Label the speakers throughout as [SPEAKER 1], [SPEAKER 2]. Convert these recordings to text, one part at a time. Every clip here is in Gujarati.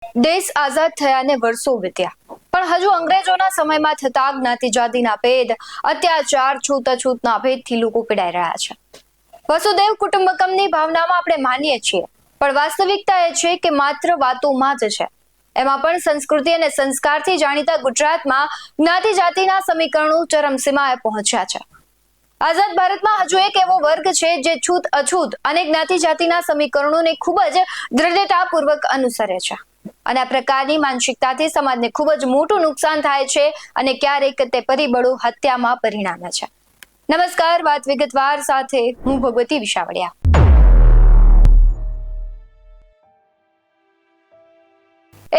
[SPEAKER 1] દેશ આઝાદ થયાને વર્ષો વીત્યા પણ હજુ અંગ્રેજોના સમયમાં થતા જ્ઞાતિ જાતિના ભેદ, અત્યાચાર, છૂતઅછૂતના ભેદથી લોકો પીડાઈ રહ્યા છે. વસુદેવ કુટુંબકમની ભાવનામાં આપણે માનીએ છીએ, પણ વાસ્તવિકતા એ છે કે માત્ર વાતોમાં જ છે. એમાં પણ સંસ્કૃતિ અને સંસ્કારથી જાણીતા ગુજરાતમાં જ્ઞાતિ જાતિના સમીકરણો ચરમસીમાએ પહોંચ્યા છે. આઝાદ ભારતમાં હજુ એક એવો વર્ગ છે જે છૂત અછૂત અને જ્ઞાતિ જાતિના સમીકરણોને ખૂબ જ દ્રઢતાપૂર્વક અનુસરે છે. અને આ પ્રકારની માનસિકતાથી સમાજને ખૂબ જ મોટું નુકસાન થાય છે અને ક્યારેક તે પરિબળો હત્યામાં પરિણામે છે. નમસ્કાર, વાત વિગતવાર સાથે હું ભગવતી વિશાવડિયા.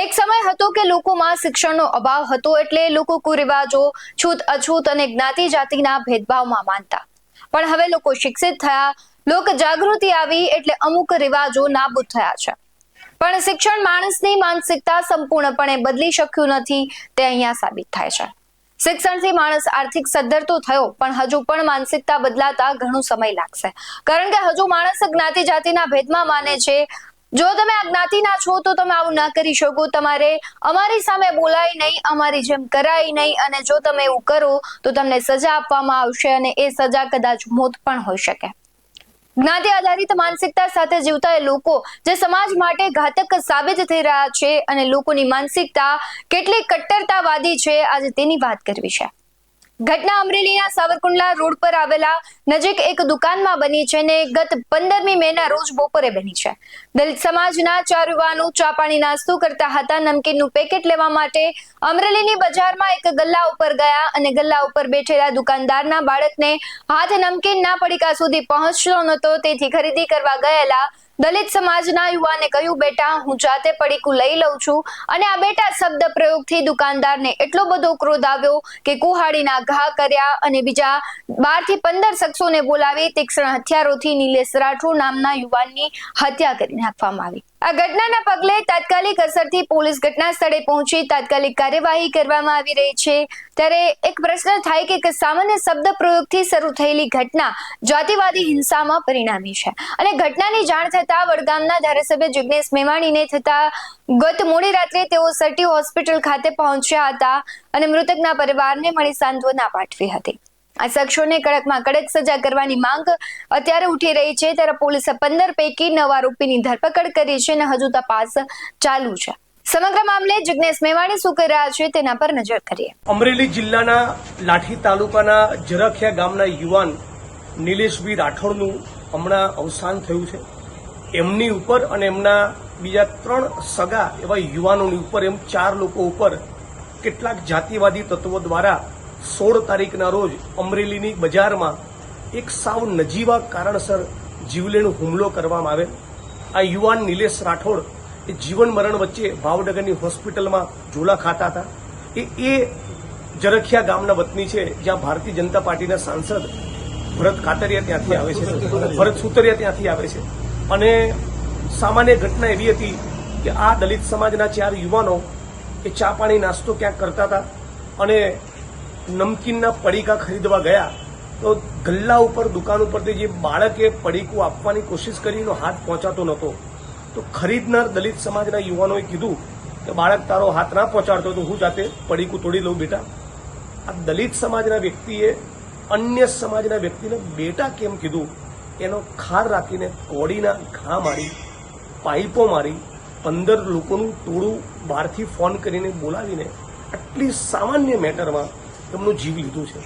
[SPEAKER 1] એક સમય હતો કે લોકોમાં શિક્ષણનો અભાવ હતો, એટલે લોકો કુરિવાજો, છૂત અછૂત અને જ્ઞાતિ જાતિના ભેદભાવમાં માનતા. પણ હવે લોકો શિક્ષિત થયા, લોક જાગૃતિ આવી એટલે અમુક રિવાજો નાબૂદ થયા છે. પણ શિક્ષણ માણસની માનસિકતા સંપૂર્ણપણે બદલી શક્યું નથી, તે અહીંયા સાબિત થાય છે. શિક્ષણથી માણસ આર્થિક સદ્ધર તો થયો, પણ હજુ પણ માનસિકતા બદલાતા ઘણો સમય લાગશે. કારણ કે હજુ માણસ જ્ઞાતિ જાતિના ભેદમાં માને છે. જો તમે આ જ્ઞાતિના છો તો તમે આવું ના કરી શકો, તમારે અમારી સામે બોલાય નહીં, અમારી જેમ કરાય નહીં, અને જો તમે એવું કરો તો તમને સજા આપવામાં આવશે, અને એ સજા કદાચ મોત પણ હોઈ શકે. જ્ઞાતિ આધારિત માનસિકતા સાથે જીવતા એ લોકો જે સમાજ માટે ઘાતક સાબિત થઈ રહ્યા છે, અને લોકોની માનસિકતા કેટલી કટ્ટરતાવાદી છે, આજે તેની વાત કરવી છે. ઘટના અમરેલીના સાવરકુંડલા રોડ પર આવેલા નજીક એક દુકાનમાં બની છે ને ગત 15મી મેના રોજ બપોરે બની છે. દલિત સમાજના 4 યુવાનો ચા પાણી નાસ્તો કરતા હતા. નમકીનનું પેકેટ લેવા માટે અમરેલીની બજારમાં એક ગલ્લા ઉપર ગયા અને ગલ્લા ઉપર બેઠેલા દુકાનદારના બાળકને હાથ નમકીનના પડીકા સુધી પહોંચતો નહોતો, તેથી ખરીદી કરવા ગયેલા દલિત સમાજના યુવાને કહ્યું, બેટા હું જાતે પડીકું લઈ લઉં છું. અને આ બેટા શબ્દ પ્રયોગથી દુકાનદારને એટલો બધો ક્રોધ આવ્યો કે કુહાડીના ઘા કર્યા અને બીજા 12 થી 15 શખ્સોને બોલાવી તીક્ષ્ણ હથિયારોથી નિલેશ રાઠોડ નામના યુવાનની હત્યા કરી નાખવામાં આવી. આ ઘટનાના પગલે તાત્કાલિક અસરથી પોલીસ ઘટના સ્થળે પહોંચી તાત્કાલિક કાર્યવાહી કરવામાં આવી રહી છે. ત્યારે એક પ્રશ્ન થાય કે સામાન્ય શબ્દ પ્રયોગથી શરૂ થયેલી ઘટના જાતિવાદી હિંસામાં પરિણામી છે. અને ઘટનાની જાણ થતા વડગામના ધારાસભ્ય જિગ્નેશ મેવાણીને થતા ગત મોડી રાત્રે તેઓ સટી હોસ્પિટલ ખાતે પહોંચ્યા હતા અને મૃતકના પરિવારને મળી સાંત્વના પાઠવી હતી. આ શખ્સોને કડકમાં કડક સજા કરવાની માંગ અત્યારે ઉઠી રહી છે. ત્યારે પોલીસે 15 પૈકી 9 આરોપીની ધરપકડ કરી છે અને હજુ તપાસ ચાલુ છે. સમગ્ર મામલે જિગ્નેશ મેવાણી શું કરી રહ્યા છે તેના પર નજર કરીએ.
[SPEAKER 2] અમરેલી જિલ્લાના લાઠી તાલુકાના જરાખિયા ગામના યુવાન નિલેશભાઈ રાઠોડનું હમણાં અવસાન થયું છે. એમની ઉપર અને એમના બીજા 3 સગા એવા યુવાનોની ઉપર એમ 4 લોકો ઉપર કેટલાક જાતિવાદી તત્વો દ્વારા 16 તારીખના રોજ અમરેલીની બજારમાં એક સાવ નજીવા કારણસર જીવલેણ હુમલો કરવામાં આવેલ. આ યુવાન નિલેશ રાઠોડ એ જીવન મરણ વચ્ચે ભાવનગરની હોસ્પિટલમાં ઝોલા ખાતા હતા. એ જરખિયા ગામના વતની છે, જ્યાં ભારતીય જનતા પાર્ટીના સાંસદ ભરત કાતરિયા ત્યાંથી આવે છે, ભરત સુતરિયા ત્યાંથી આવે છે. અને સામાન્ય ઘટના એવી હતી કે આ દલિત સમાજના 4 યુવાનો એ ચા પાણી નાસ્તો ક્યાંક કરતા હતા અને નમકીનના પડીકા ખરીદવા ગયા તો ગલ્લા ઉપર દુકાન ઉપરથી જે બાળકે પડીકું આપવાની કોશિશ કરી એનો હાથ પહોંચાતો નહોતો. તો ખરીદનાર દલિત સમાજના યુવાનોએ કીધું કે બાળક તારો હાથ ના પહોંચાડતો તો હું જાતે પડીકું તોડી લઉં બેટા. આ દલિત સમાજના વ્યક્તિએ અન્ય સમાજના વ્યક્તિને બેટા કેમ કીધું એનો ખાર રાખીને કોડીના ઘા મારી, પાઇપો મારી, 15 લોકોનું ટોળું બહારથી ફોન કરીને બોલાવીને આટલી સામાન્ય મેટરમાં એમનું જીવ લીધું છે.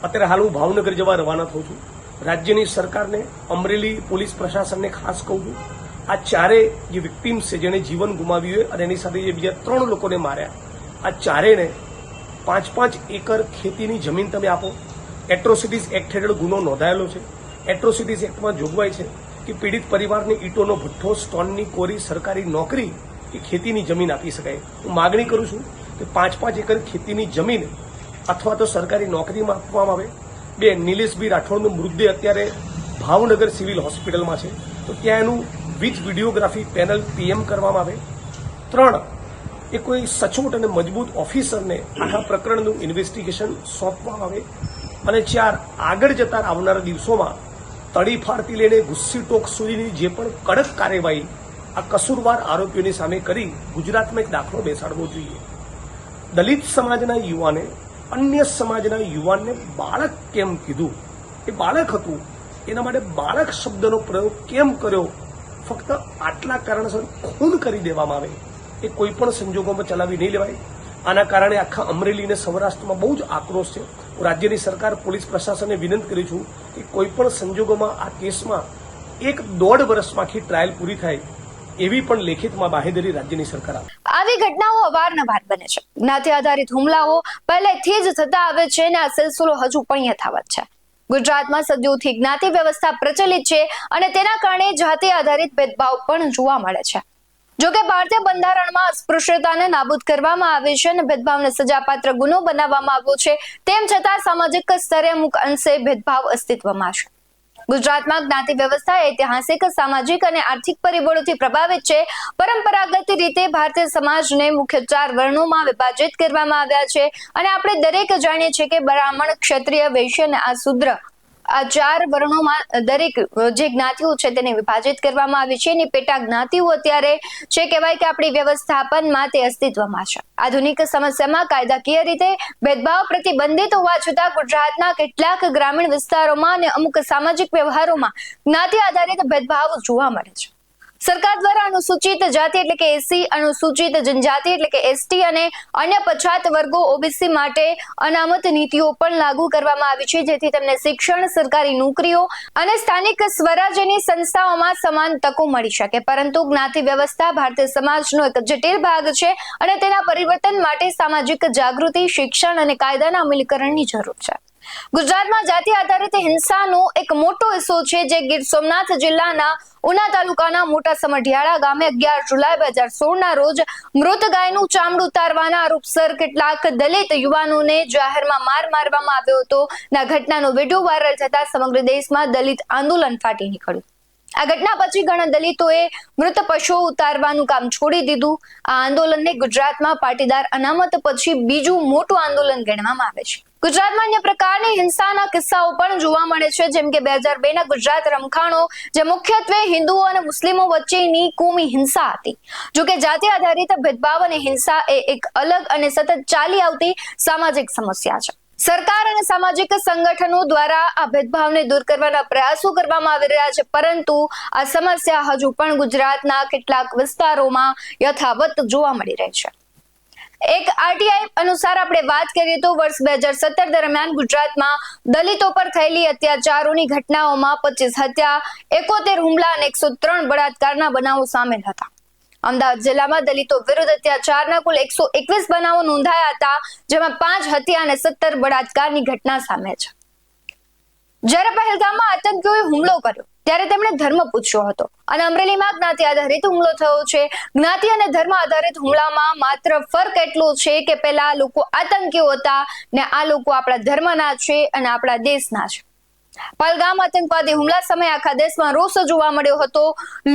[SPEAKER 2] અત્યારે હાલ હું ભાવનગર જવા રવાના થઉં છું. રાજ્યની સરકારને, અમરેલી પોલીસ પ્રશાસનને ખાસ કહું છું, આ 4 જે વિક્ટીમ્સ છે જેને જીવન ગુમાવ્યું અને એની સાથે જે બીજા 3 લોકોને માર્યા, આ 4ને 5-5 એકર ખેતીની જમીન તમે આપો. એટ્રોસિટીઝ એક્ટ હેઠળ ગુનો નોંધાયેલો છે. એટ્રોસિટીઝ એક્ટમાં જોગવાઈ છે કે પીડિત પરિવારને ઈંટોનો ભઠ્ઠો, સ્ટોનની કોરી, સરકારી નોકરી કે ખેતીની જમીન આપી શકાય. હું માગણી કરું છું કે 5-5 એકર ખેતીની જમીન અથવા તો સરકારી નોકરીમાં આપવામાં આવે. 2, નિલેશભાઈ રાઠોડનું મૃતદેહ અત્યારે ભાવનગર સિવિલ હોસ્પિટલમાં છે, તો ત્યાં એનું વિથ વિડીયોગ્રાફી પેનલ પીએમ કરવામાં આવે. 3, એ કોઈ સચોટ અને મજબૂત ઓફિસરને આખા પ્રકરણનું ઇન્વેસ્ટિગેશન સોંપવામાં આવે. અને 4, આગળ જતા આવનારા દિવસોમાં તડીફાડથી લઈને ગુસ્સી ટોક સુધીની જે પણ કડક કાર્યવાહી આ કસૂરવાર આરોપીઓની સામે કરી ગુજરાતમાં એક દાખલો બેસાડવો જોઈએ. દલિત સમાજના યુવાને અન્ય સમાજના યુવાનને બાળક કેમ કીધું? એ બાળક હતું, એના માટે બાળક શબ્દનો પ્રયોગ કેમ કર્યો? ફક્ત આટલા કારણસર ખૂન કરી દેવામાં આવે એ કોઈ પણ સંજોગોમાં ચલાવી નહીં લેવાય. આના કારણે આખા અમરેલી અને સૌરાષ્ટ્રમાં બહુ જ આક્રોશ છે. હું રાજ્યની સરકાર, પોલીસ પ્રશાસનને વિનંતી કરી છું કે કોઈ પણ સંજોગોમાં આ કેસમાં 1.5 વર્ષમાંથી ટ્રાયલ પૂરી થાય એવી પણ લેખિતમાં બાહેધરી રાજ્યની સરકાર આપે.
[SPEAKER 1] આવી ઘટનાઓ અવારનવાર બને છે. જ્ઞાતિ આધારિત હુમલાઓ પહેલેથી જ થતા આવે છે અને આ સિલસિલો હજુ પણ યથાવત છે. ગુજરાતમાં સદીઓથી જ્ઞાતિ વ્યવસ્થા પ્રચલિત છે અને તેના કારણે જાતિ આધારિત ભેદભાવ પણ જોવા મળે છે. જોકે ભારતીય બંધારણમાં અસ્પૃશ્યતાને નાબૂદ કરવામાં આવી છે અને ભેદભાવને સજાપાત્ર ગુનો બનાવવામાં આવ્યો છે. તેમ છતાં સામાજિક સ્તરે અમુક અંશે ભેદભાવ અસ્તિત્વમાં છે. ગુજરાતમાં જ્ઞાતિ વ્યવસ્થા ઐતિહાસિક, સામાજિક અને આર્થિક પરિબળોથી પ્રભાવિત છે. પરંપરાગત રીતે ભારતીય સમાજને મુખ્ય 4 વર્ણોમાં વિભાજિત કરવામાં આવ્યા છે અને આપણે દરેક જાણીએ છીએ કે બ્રાહ્મણ, ક્ષત્રિય, વૈશ્ય અને આ શૂદ્ર, આ 4 વર્ણોમાં દરેક જે જ્ઞાતિઓ છે તેને વિભાજિત કરવામાં આવી છે. એની પેટા જ્ઞાતિઓ અત્યારે છે કહેવાય કે આપણી વ્યવસ્થાપનમાં તે અસ્તિત્વમાં છે. આધુનિક સમસ્યામાં કાયદાકીય રીતે ભેદભાવ પ્રતિબંધિત હોવા છતાં ગુજરાતના કેટલાક ગ્રામીણ વિસ્તારોમાં અને અમુક સામાજિક વ્યવહારોમાં જ્ઞાતિ આધારિત ભેદભાવ જોવા મળે છે. સરકાર દ્વારા અનુસૂચિત જાતિ એટલે કે એસસી, અનુસૂચિત જનજાતિ એટલે કે એસટી અને અન્ય પછાત વર્ગો ઓબીસી માટે અનામત નીતિઓ પણ લાગુ કરવામાં આવી છે, જેથી તેમને શિક્ષણ, સરકારી નોકરીઓ અને સ્થાનિક સ્વરાજ્યની સંસ્થાઓમાં સમાન તકો મળી શકે. પરંતુ જ્ઞાતિ વ્યવસ્થા ભારતીય સમાજનો એક જટિલ ભાગ છે અને તેના પરિવર્તન માટે સામાજિક જાગૃતિ, શિક્ષણ અને કાયદાના અમલીકરણની જરૂર છે. ગુજરાતમાં જાતિ આધારિત હિંસાનો એક મોટો હિસ્સો છે, જે ગીર સોમનાથ જિલ્લાના ઉના તાલુકાના મોટા સમઢિયાળા ગામે 11 જુલાઈ 2016 ના રોજ મૃત ગાયનું ચામડું ઉતારવાના આરોપસર કેટલાક દલિત યુવાનોને જાહેરમાં માર મારવામાં આવ્યો હતો. આ ઘટનાનો વિડીયો વાયરલ થતા સમગ્ર દેશમાં દલિત આંદોલન ફાટી નીકળ્યું. આ ઘટના પછી ઘણા દલિતોએ મૃત પશુઓ ઉતારવાનું કામ છોડી દીધું. આ આંદોલનને ગુજરાતમાં પાટીદાર અનામત પછી બીજું મોટું આંદોલન ગણવામાં આવે છે. ગુજરાતમાં અન્ય પ્રકારની હિંસાના કિસ્સાઓ પણ જોવા મળે છે, જેમ કે 2002 ના ગુજરાત રમખાણો, જે મુખ્યત્વે હિન્દુઓ અને મુસ્લિમો વચ્ચેની કોમી હિંસા હતી. જોકે જાતિ આધારિત ભેદભાવ અને હિંસા એ એક અલગ અને સતત ચાલી આવતી સામાજિક સમસ્યા છે. સરકાર અને સામાજિક સંગઠનો દ્વારા આ ભેદભાવને દૂર કરવાના પ્રયાસો કરવામાં આવી રહ્યા છે, પરંતુ આ સમસ્યા હજુ પણ ગુજરાતના કેટલાક વિસ્તારોમાં યથાવત જોવા મળી રહી છે. એક આરટીઆઈ અનુસાર આપણે વાત કરીએ તો વર્ષ 2017 દરમિયાન ગુજરાતમાં દલિતો પર થયેલી અત્યાચારોની ઘટનાઓમાં 25 હત્યા, 71 હુમલા અને 103 બળાત્કારના બનાવો સામેલ હતા. અમદાવાદ જિલ્લામાં દલિતો વિરુદ્ધ અત્યાચારના કુલ 121 બનાવો નોંધાયા હતા, જેમાં 5 હત્યા અને 17 બળાત્કારની ઘટના સામેલ છે. જ્યારે પહેલગામમાં આતંકીઓએ હુમલો કર્યો ત્યારે તેમણે ધર્મ પૂછ્યો હતો અને અમરેલીમાં જ્ઞાતિ આધારિત હુમલો થયો છે. જ્ઞાતિ અને ધર્મ આધારિત હુમલામાં માત્ર ફરક એટલો છે કે પહેલા લોકો આતંકીઓ હતા ને આ લોકો આપણા ધર્મના છે અને આપણા દેશના છે. પહેલગામ આતંકવાદી હુમલા સમયે આખા દેશમાં રોષ જોવા મળ્યો હતો.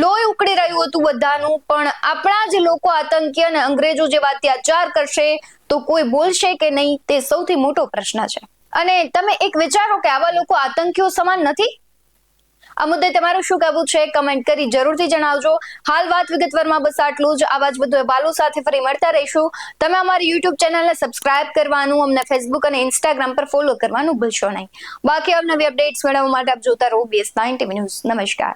[SPEAKER 1] લોહી ઉકળી રહ્યું હતું બધાનું, પણ આપણા જ લોકો આતંકી અને અંગ્રેજો જેવા અત્યાચાર કરશે તો કોઈ બોલશે કે નહીં, તે સૌથી મોટો પ્રશ્ન છે. અને તમે એક વિચારો કે આવા લોકો આતંકીઓ સમાન નથી? આ મુદ્દે તમારું શું કહેવું છે? કમેન્ટ કરી જરૂરથી જણાવજો. હાલ વાત વિગતવારમાં બસ આટલું જ. આવા જ બધું અહેવાલો સાથે ફરી મળતા રહીશું. તમે અમારી યુટ્યુબ ચેનલને સબસ્ક્રાઇબ કરવાનું, અમને ફેસબુક અને ઇન્સ્ટાગ્રામ પર ફોલો કરવાનું ભૂલશો નહીં. બાકી અવનવી અપડેટ્સ મેળવવા માટે આપ જોતા રહો BS9 TV ન્યૂઝ. નમસ્કાર.